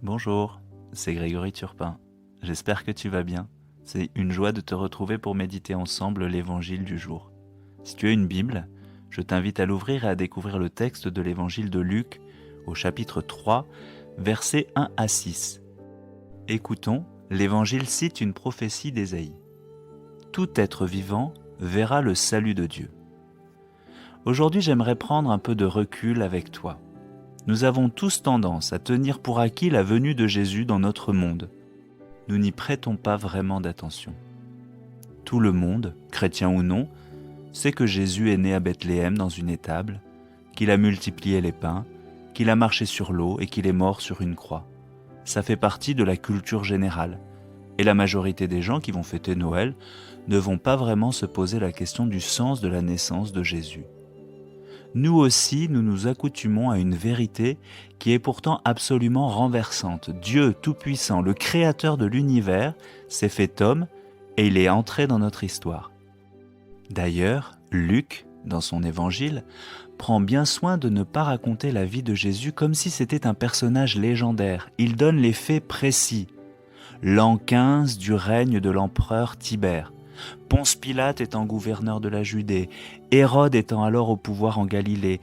Bonjour, c'est Grégory Turpin. J'espère que tu vas bien. C'est une joie de te retrouver pour méditer ensemble l'évangile du jour. Si tu as une Bible, je t'invite à l'ouvrir et à découvrir le texte de l'évangile de Luc au chapitre 3, versets 1 à 6. Écoutons, l'évangile cite une prophétie d'Ésaïe. Tout être vivant verra le salut de Dieu. Aujourd'hui, j'aimerais prendre un peu de recul avec toi. Nous avons tous tendance à tenir pour acquis la venue de Jésus dans notre monde. Nous n'y prêtons pas vraiment d'attention. Tout le monde, chrétien ou non, sait que Jésus est né à Bethléem dans une étable, qu'il a multiplié les pains, qu'il a marché sur l'eau et qu'il est mort sur une croix. Ça fait partie de la culture générale. Et la majorité des gens qui vont fêter Noël ne vont pas vraiment se poser la question du sens de la naissance de Jésus. Nous aussi, nous nous accoutumons à une vérité qui est pourtant absolument renversante. Dieu Tout-Puissant, le Créateur de l'univers, s'est fait homme et il est entré dans notre histoire. D'ailleurs, Luc, dans son évangile, prend bien soin de ne pas raconter la vie de Jésus comme si c'était un personnage légendaire. Il donne les faits précis. L'an 15 du règne de l'empereur Tibère. Ponce Pilate étant gouverneur de la Judée, Hérode étant alors au pouvoir en Galilée,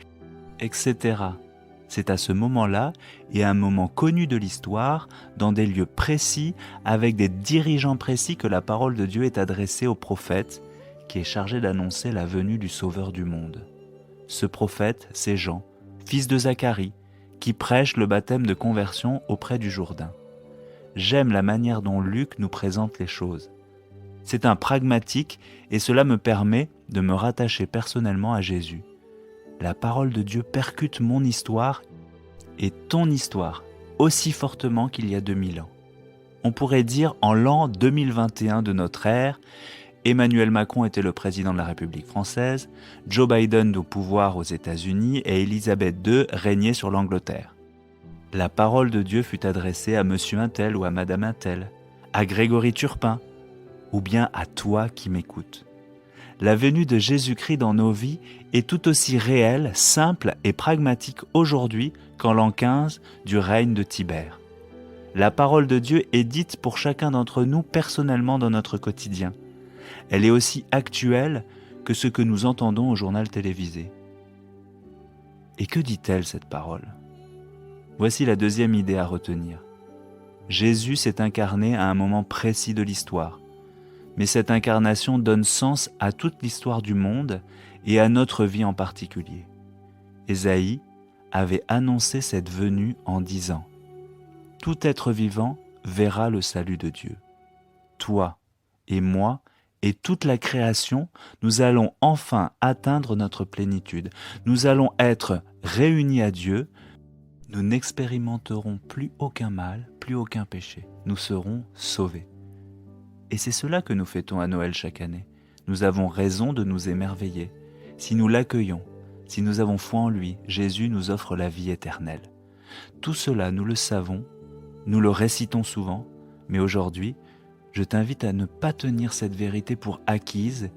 etc. C'est à ce moment-là, et à un moment connu de l'histoire, dans des lieux précis, avec des dirigeants précis, que la parole de Dieu est adressée au prophète, qui est chargé d'annoncer la venue du Sauveur du monde. Ce prophète, c'est Jean, fils de Zacharie, qui prêche le baptême de conversion auprès du Jourdain. J'aime la manière dont Luc nous présente les choses. C'est un pragmatique et cela me permet de me rattacher personnellement à Jésus. La parole de Dieu percute mon histoire et ton histoire aussi fortement qu'il y a 2000 ans. On pourrait dire en l'an 2021 de notre ère, Emmanuel Macron était le président de la République française, Joe Biden au pouvoir aux États-Unis et Élisabeth II régnait sur l'Angleterre. La parole de Dieu fut adressée à monsieur un tel ou à madame un tel, à Grégory Turpin, ou bien à toi qui m'écoutes. La venue de Jésus-Christ dans nos vies est tout aussi réelle, simple et pragmatique aujourd'hui qu'en l'an 15 du règne de Tibère. La parole de Dieu est dite pour chacun d'entre nous personnellement dans notre quotidien. Elle est aussi actuelle que ce que nous entendons au journal télévisé. Et que dit-elle cette parole ? Voici la deuxième idée à retenir. Jésus s'est incarné à un moment précis de l'histoire. Mais cette incarnation donne sens à toute l'histoire du monde et à notre vie en particulier. Ésaïe avait annoncé cette venue en disant « Tout être vivant verra le salut de Dieu. Toi et moi et toute la création, nous allons enfin atteindre notre plénitude. Nous allons être réunis à Dieu. Nous n'expérimenterons plus aucun mal, plus aucun péché. Nous serons sauvés. » Et c'est cela que nous fêtons à Noël chaque année. Nous avons raison de nous émerveiller. Si nous l'accueillons, si nous avons foi en lui, Jésus nous offre la vie éternelle. Tout cela, nous le savons, nous le récitons souvent, mais aujourd'hui, je t'invite à ne pas tenir cette vérité pour acquise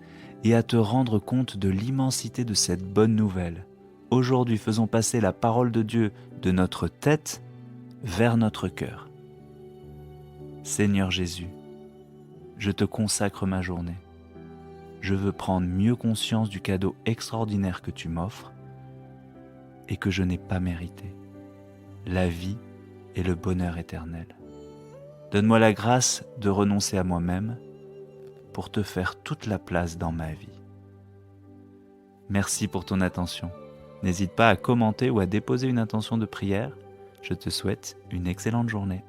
et à te rendre compte de l'immensité de cette bonne nouvelle. Aujourd'hui, faisons passer la parole de Dieu de notre tête vers notre cœur. Seigneur Jésus, je te consacre ma journée. Je veux prendre mieux conscience du cadeau extraordinaire que tu m'offres et que je n'ai pas mérité, la vie et le bonheur éternel. Donne-moi la grâce de renoncer à moi-même pour te faire toute la place dans ma vie. Merci pour ton attention. N'hésite pas à commenter ou à déposer une intention de prière. Je te souhaite une excellente journée.